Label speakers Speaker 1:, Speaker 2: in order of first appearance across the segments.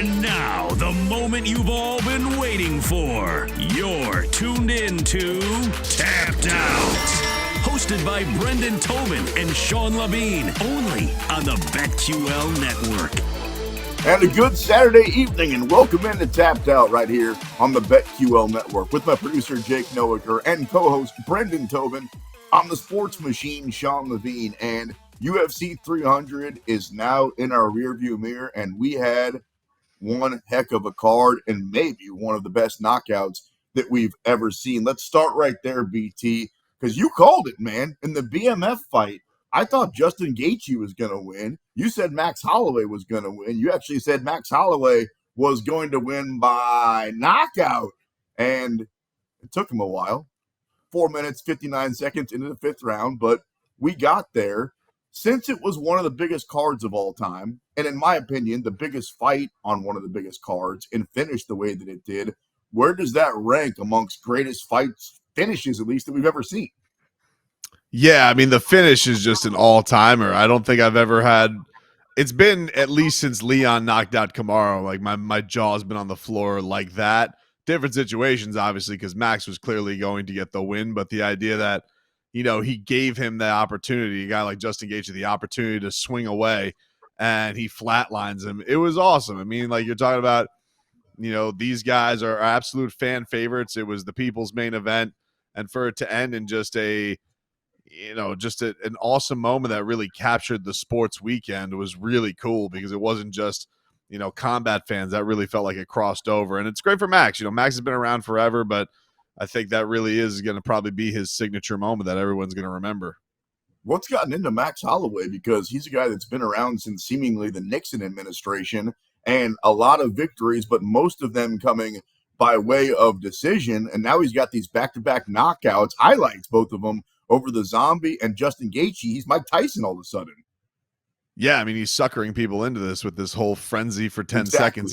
Speaker 1: And now, the moment you've all been waiting for. You're tuned in to Tapped Out. Hosted by Brendan Tobin and Sean Levine. Only on the BetQL Network.
Speaker 2: And a good Saturday evening, and welcome into Tapped Out right here on the BetQL Network with my producer, Jake Noaker, and co-host Brendan Tobin. I'm the sports machine, Sean Levine, and UFC 300 is now in our rearview mirror, and we had one heck of a card and maybe one of the best knockouts that we've ever seen. Let's start right there, BT, because you called it, man. In the BMF fight, I thought Justin Gaethje was going to win. You said Max Holloway was going to win. You actually said Max Holloway was going to win by knockout, and it took him a while. 4 minutes, 59 seconds into the fifth round, but we got there. Since it was one of the biggest cards of all time, and in my opinion, the biggest fight on one of the biggest cards, and finished the way that it did, where does that rank amongst greatest fights, finishes at least, that we've ever seen?
Speaker 3: Yeah, I mean, the finish is just an all-timer. I don't think I've ever had – it's been at least since Leon knocked out Kamaru. Like, my jaw's been on the floor like that. Different situations, obviously, because Max was clearly going to get the win, but the idea that – you know, he gave him the opportunity, a guy like Justin Gaethje, the opportunity to swing away, and he flatlines him. It was awesome. I mean, like you're talking about, you know, these guys are absolute fan favorites. It was the people's main event, and for it to end in just an awesome moment that really captured the sports weekend was really cool because it wasn't just, you know, combat fans. That really felt like it crossed over, and it's great for Max. You know, Max has been around forever, but I think that really is going to probably be his signature moment that everyone's going to remember.
Speaker 2: What's gotten into Max Holloway? Because he's a guy that's been around since seemingly the Nixon administration, and a lot of victories, but most of them coming by way of decision. And now he's got these back-to-back knockouts, highlights, both of them, over the Zombie and Justin Gaethje. He's Mike Tyson all of a sudden.
Speaker 3: Yeah, I mean, he's suckering people into this with this whole frenzy for 10 seconds.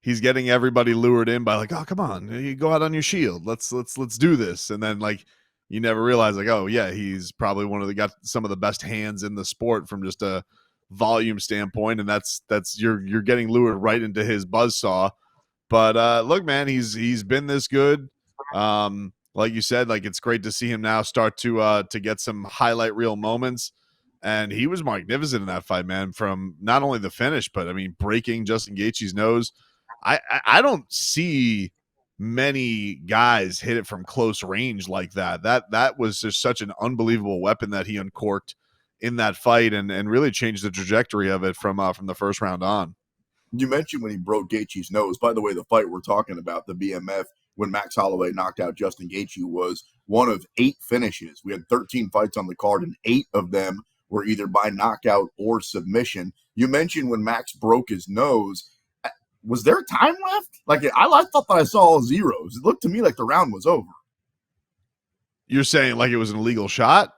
Speaker 3: He's getting everybody lured in by like, oh, come on, you go out on your shield. Let's do this. And then like you never realize like, oh yeah, he's probably got some of the best hands in the sport from just a volume standpoint. And that's you're getting lured right into his buzzsaw. But look, man, he's been this good. Like you said, like it's great to see him now start to get some highlight reel moments. And he was magnificent in that fight, man, from not only the finish, but I mean, breaking Justin Gaethje's nose. I don't see many guys hit it from close range like that. That was just such an unbelievable weapon that he uncorked in that fight and really changed the trajectory of it from the first round on.
Speaker 2: You mentioned when he broke Gaethje's nose. By the way, the fight we're talking about, the BMF, when Max Holloway knocked out Justin Gaethje, was one of 8 finishes. We had 13 fights on the card, and 8 of them were either by knockout or submission. You mentioned when Max broke his nose. Was there time left? Like I thought that I saw all zeros. It looked to me like the round was over.
Speaker 3: You're saying like it was an illegal shot?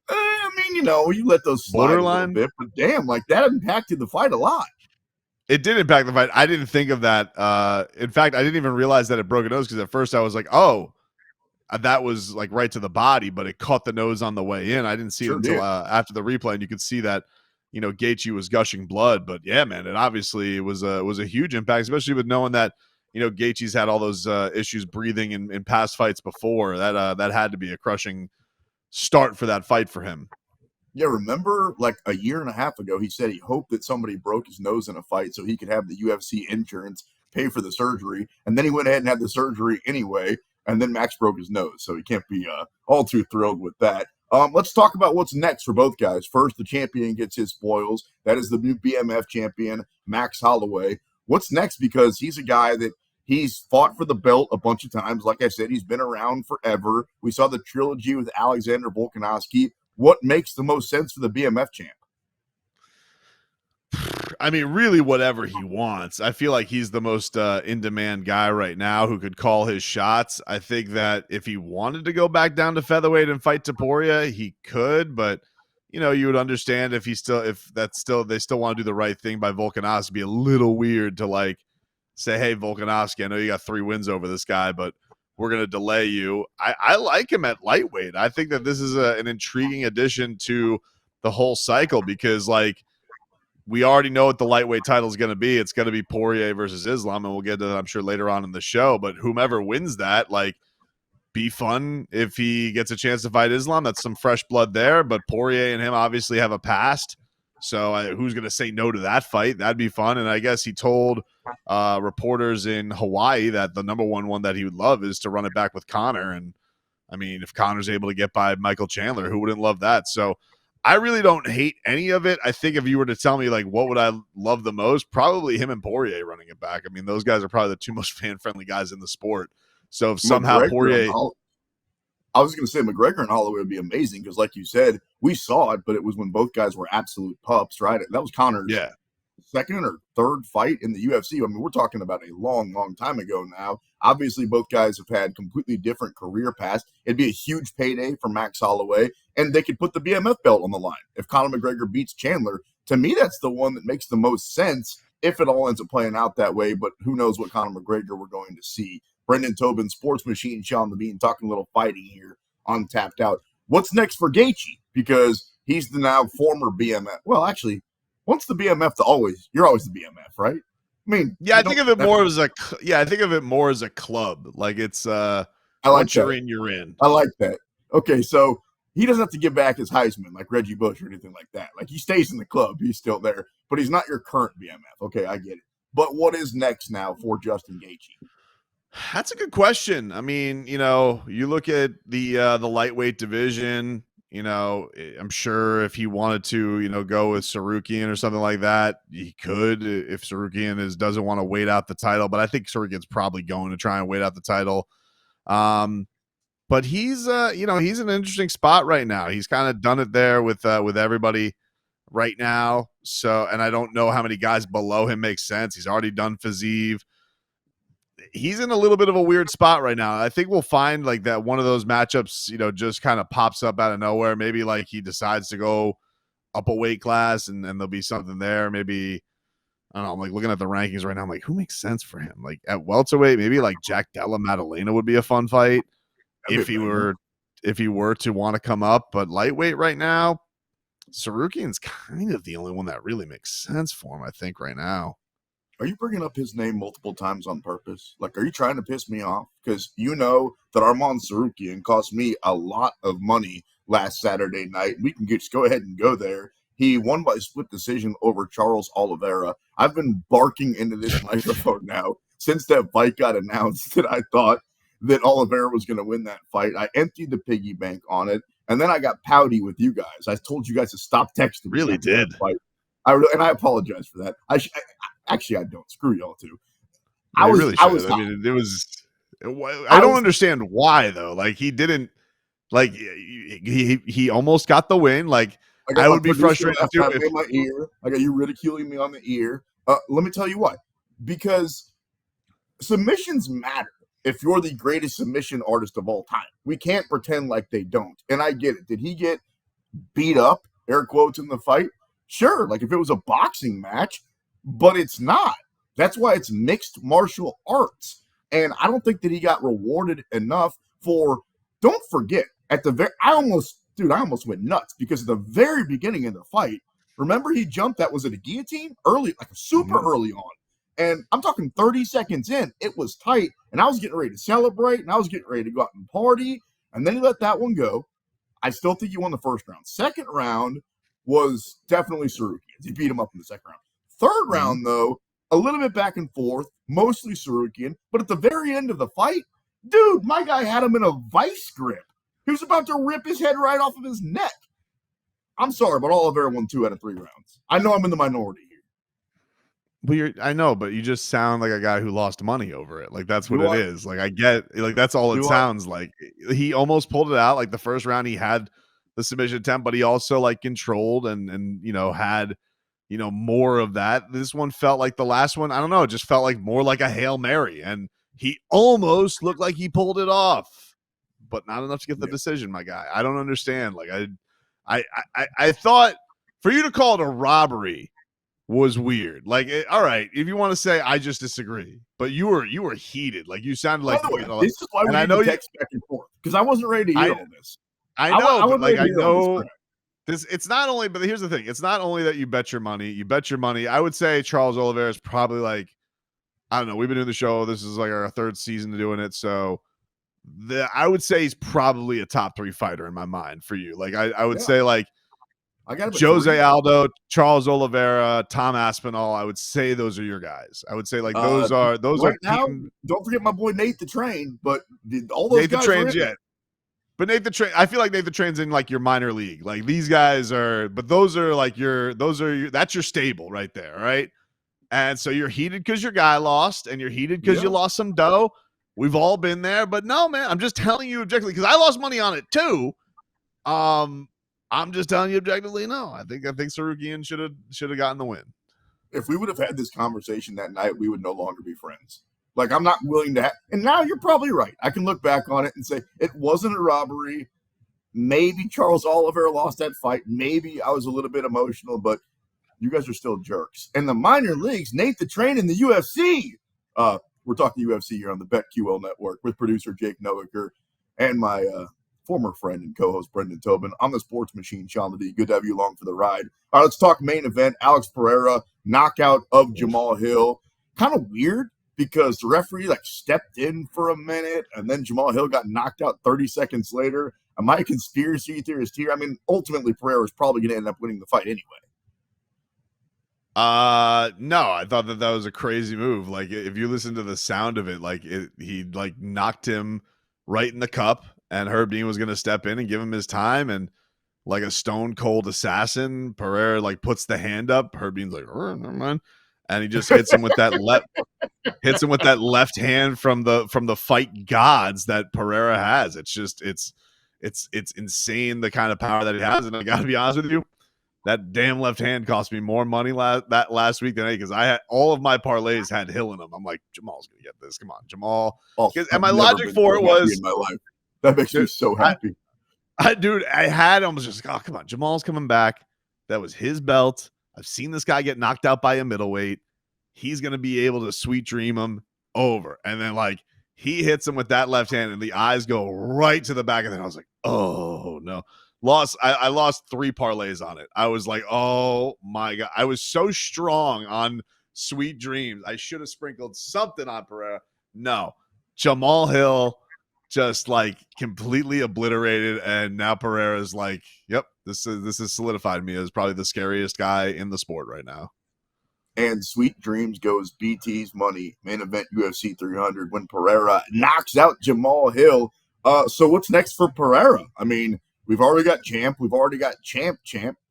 Speaker 2: I mean, you know, you let those slide
Speaker 3: borderline
Speaker 2: a little bit, but damn, like that impacted the fight a lot.
Speaker 3: It did impact the fight. I didn't think of that. In fact, I didn't even realize that it broke a nose because at first I was like, oh, that was like right to the body, but it caught the nose on the way in. I didn't see it until after the replay, and you could see that. You know, Gaethje was gushing blood, but yeah, man, it obviously was a huge impact, especially with knowing that, you know, Gaethje's had all those issues breathing in past fights before. That had to be a crushing start for that fight for him.
Speaker 2: Yeah, remember like a year and a half ago, he said he hoped that somebody broke his nose in a fight so he could have the UFC insurance pay for the surgery, and then he went ahead and had the surgery anyway, and then Max broke his nose, so he can't be all too thrilled with that. Let's talk about what's next for both guys. First, the champion gets his spoils. That is the new BMF champion, Max Holloway. What's next? Because he's a guy that he's fought for the belt a bunch of times. Like I said, he's been around forever. We saw the trilogy with Alexander Volkanovski. What makes the most sense for the BMF champ?
Speaker 3: I mean, really whatever he wants. I feel like he's the most in-demand guy right now who could call his shots. I think that if he wanted to go back down to featherweight and fight Topuria, he could, but you know, you would understand if they still want to do the right thing by Volkanovski. It'd be a little weird to like say, hey, Volkanovski, I know you got 3 wins over this guy, but we're going to delay you. I like him at lightweight. I think that this is an intriguing addition to the whole cycle because like we already know what the lightweight title is going to be. It's going to be Poirier versus Islam, and we'll get to that, I'm sure, later on in the show. But whomever wins that, like, be fun if he gets a chance to fight Islam. That's some fresh blood there. But Poirier and him obviously have a past. So who's going to say no to that fight? That'd be fun. And I guess he told reporters in Hawaii that the number one that he would love is to run it back with Conor. And I mean, if Conor's able to get by Michael Chandler, who wouldn't love that? So I really don't hate any of it. I think if you were to tell me, like, what would I love the most? Probably him and Poirier running it back. I mean, those guys are probably the two most fan-friendly guys in the sport. So if somehow Poirier...
Speaker 2: I was going to say McGregor and Holloway would be amazing because, like you said, we saw it, but it was when both guys were absolute pups, right? That was Conor's second or third fight in the UFC. I mean, we're talking about a long, long time ago now. Obviously, both guys have had completely different career paths. It'd be a huge payday for Max Holloway, and they could put the BMF belt on the line. If Conor McGregor beats Chandler, to me, that's the one that makes the most sense if it all ends up playing out that way. But who knows what Conor McGregor we're going to see. Brendan Tobin, Sports Machine, Sean Levine, talking a little fighting here on Tapped Out. What's next for Gaethje? Because he's the now former BMF. Well, actually, once the BMF, you're always the BMF, right? I mean,
Speaker 3: I think of it more as a club. Like it's once you're in, you're in.
Speaker 2: I like that. Okay, so he doesn't have to give back his Heisman like Reggie Bush or anything like that. Like he stays in the club, he's still there, but he's not your current BMF. Okay, I get it. But what is next now for Justin Gaethje?
Speaker 3: That's a good question. I mean, you know, you look at the lightweight division, you know, I'm sure if he wanted to, you know, go with Sarukian or something like that, he could if Sarukian doesn't want to wait out the title, but I think Sarukian's probably going to try and wait out the title. But he's you know, he's in an interesting spot right now. He's kind of done it there with everybody right now. So, and I don't know how many guys below him make sense. He's already done Fiziev. He's in a little bit of a weird spot right now. I think we'll find like that one of those matchups, you know, just kind of pops up out of nowhere. Maybe like he decides to go up a weight class and there'll be something there. Maybe, I don't know, I'm like looking at the rankings right now. I'm like, who makes sense for him? Like at welterweight, maybe like Jack Della Maddalena would be a fun fight if he were to want to come up. But lightweight right now, Sarukian's kind of the only one that really makes sense for him, I think, right now.
Speaker 2: Are you bringing up his name multiple times on purpose? Like, are you trying to piss me off? Because you know that Arman Sarukian cost me a lot of money last Saturday night. We can just go ahead and go there. He won by split decision over Charles Oliveira. I've been barking into this microphone now since that fight got announced that I thought that Oliveira was going to win that fight. I emptied the piggy bank on it, and then I got pouty with you guys. I told you guys to stop texting me.
Speaker 3: Really did.
Speaker 2: And I apologize for that. Actually, I don't. Screw y'all too.
Speaker 3: I mean, it was. I don't understand why though. Like he didn't. Like he almost got the win. Like I would be frustrated too.
Speaker 2: In my ear, I got you ridiculing me on the ear. Let me tell you why. Because submissions matter. If you're the greatest submission artist of all time, we can't pretend like they don't. And I get it. Did he get beat up? Air quotes in the fight. Sure. Like if it was a boxing match. But it's not. That's why it's mixed martial arts. And I don't think that he got rewarded enough for, don't forget, I almost went nuts because at the very beginning of the fight, remember he jumped, that was at a guillotine early, like super early on. And I'm talking 30 seconds in, it was tight. And I was getting ready to celebrate and I was getting ready to go out and party. And then he let that one go. I still think he won the first round. Second round was definitely Sarukian. He beat him up in the second round. Third round, though, a little bit back and forth, mostly Sarukian. But at the very end of the fight, dude, my guy had him in a vice grip. He was about to rip his head right off of his neck. I'm sorry, but Oliveira won 2 out of 3 rounds. I know I'm in the minority here.
Speaker 3: Well, I know, but you just sound like a guy who lost money over it. Like that's what it is. Like I get, like that's all it sounds like. He almost pulled it out. Like the first round, he had the submission attempt, but he also like controlled and you know had. You know, more of that. This one felt like the last one. I don't know. It just felt like more like a Hail Mary. And he almost looked like he pulled it off, but not enough to get the decision, my guy. I don't understand. Like I thought for you to call it a robbery was weird. Like, all right, if you want to say I just disagree, but you were heated. Like you sounded like,
Speaker 2: you know, this is why we need to text back and forth because I wasn't ready to hear all this.
Speaker 3: I know, but like I know. It's not only, but here's the thing. It's not only that you bet your money. You bet your money. I would say Charles Oliveira is probably like, I don't know. We've been doing the show. This is like our third season doing it. So I would say he's probably a top 3 fighter in my mind for you. Like I would say like
Speaker 2: I got
Speaker 3: Jose Aldo, Charles Oliveira, Tom Aspinall. I would say those are your guys. I would say like those are
Speaker 2: now. Don't forget my boy Nate the Train, but all those
Speaker 3: Nathan
Speaker 2: guys
Speaker 3: Train's
Speaker 2: are in
Speaker 3: yet. But Nathan Train, I feel like Nathan Train's in like your minor league. Like these guys are, but those are like that's your stable right there, right? And so you're heated because your guy lost, and you're heated because you lost some dough. We've all been there, but no, man, I'm just telling you objectively because I lost money on it too. I'm just telling you objectively, no. I think Sarukian should have gotten the win.
Speaker 2: If we would have had this conversation that night, we would no longer be friends. Like, I'm not willing to and now you're probably right. I can look back on it and say it wasn't a robbery. Maybe Charles Oliveira lost that fight. Maybe I was a little bit emotional, but you guys are still jerks. In the minor leagues, Nate the Train in the UFC. We're talking UFC here on the BetQL network with producer Jake Noaker and my former friend and co-host Brendan Tobin. I'm the sports machine, Sean Levine. Good to have you along for the ride. All right, let's talk main event. Alex Pereira, knockout of Jamal Hill. Kind of weird because the referee like stepped in for a minute and then Jamal Hill got knocked out 30 seconds later. Am I a conspiracy theorist here? I mean, ultimately Pereira is probably going to end up winning the fight anyway.
Speaker 3: No, I thought that was a crazy move. Like if you listen to the sound of it, like he like knocked him right in the cup, and Herb Dean was going to step in and give him his time, and like a stone cold assassin, Pereira like puts the hand up. Herb Dean's like, oh, never mind, and he just hits him with that left hand from the fight gods that Pereira has. It's just it's insane the kind of power that he has, and I got to be honest with you. That damn left hand cost me more money last week than because I had all of my parlays had Hill in them. I'm like, Jamal's gonna get this. Come on, Jamal. And my logic for it was
Speaker 2: in my life. That makes me so happy.
Speaker 3: I had almost just like, oh, come on, Jamal's coming back. That was his belt. I've seen this guy get knocked out by a middleweight. He's gonna be able to sweet dream him over. And then like he hits him with that left hand, and the eyes go right to the back of it. I was like, oh no. I lost 3 parlays on it. I was like, oh my God. I was so strong on Sweet Dreams. I should have sprinkled something on Pereira. No. Jamal Hill just like completely obliterated, and now Pereira's like, yep, this is solidified me as probably the scariest guy in the sport right now.
Speaker 2: And Sweet Dreams goes BT's money, main event UFC 300 when Pereira knocks out Jamal Hill. So what's next for Pereira? I mean, we've already got champ. We've already got champ.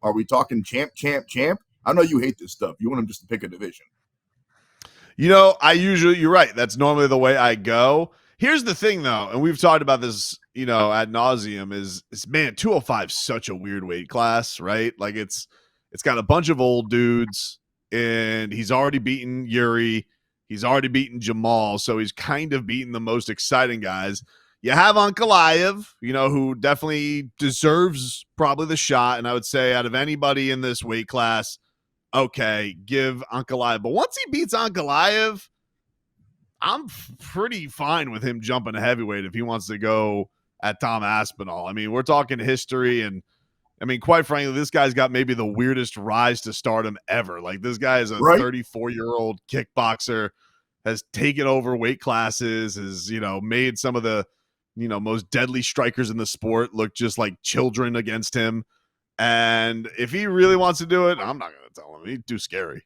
Speaker 2: Are we talking champ? I know you hate this stuff. You want him just to pick a division.
Speaker 3: You know, you're right. That's normally the way I go. Here's the thing, though, and we've talked about this, you know, ad nauseum is man, 205 is such a weird weight class, right? Like it's got a bunch of old dudes, and he's already beaten Yuri. He's already beaten Jamal, so he's kind of beaten the most exciting guys. You have Ankalaev, you know, who definitely deserves probably the shot. And I would say out of anybody in this weight class, okay, give Ankalaev. But once he beats Ankalaev, I'm pretty fine with him jumping a heavyweight if he wants to go at Tom Aspinall. I mean, we're talking history, and I mean, quite frankly, this guy's got maybe the weirdest rise to stardom ever. Like this guy is a 34-year-old kickboxer, has taken over weight classes, has, you know, made some of the, you know, most deadly strikers in the sport look just like children against him. And if he really wants to do it, I'm not going to tell him. He's too scary.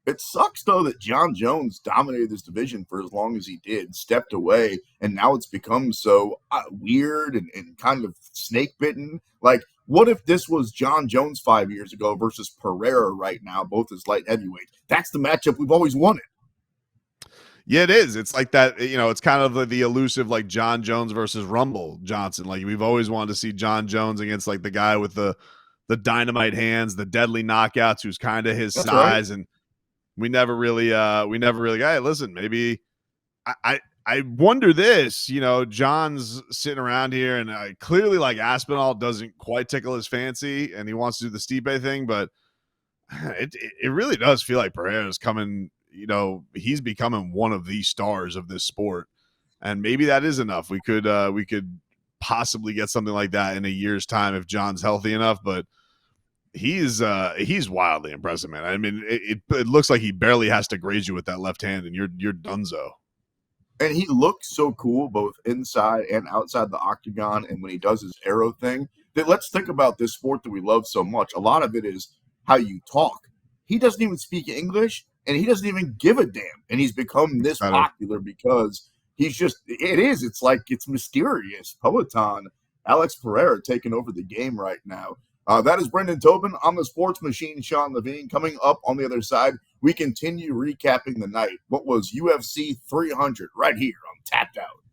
Speaker 2: It sucks, though, that John Jones dominated this division for as long as he did, stepped away, and now it's become so weird and kind of snake-bitten. Like, what if this was John Jones 5 years ago versus Pereira right now, both as light heavyweights? That's the matchup we've always wanted.
Speaker 3: Yeah, it is. It's like that, you know, it's kind of the elusive like John Jones versus Rumble Johnson. Like we've always wanted to see John Jones against like the guy with the dynamite hands, the deadly knockouts, who's kind of his size. Right. And we never really hey, listen, maybe I wonder this, you know, John's sitting around here and clearly like Aspinall doesn't quite tickle his fancy and he wants to do the Stipe thing, but it really does feel like Pereira's coming. You know, he's becoming one of the stars of this sport, and maybe that is enough. We could possibly get something like that in a year's time if John's healthy enough. But He's wildly impressive, man. I mean, it looks like he barely has to graze you with that left hand, and you're donezo.
Speaker 2: And he looks so cool both inside and outside the octagon. And when he does his arrow thing, that let's think about this sport that we love so much. A lot of it is how you talk. He doesn't even speak English, and he doesn't even give a damn. And he's become this popular because it's like it's mysterious. Peloton, Alex Pereira taking over the game right now. That is Brendan Tobin on the Sports Machine, Sean Levine. Coming up on the other side, we continue recapping the night. What was UFC 300 right here on Tapped Out.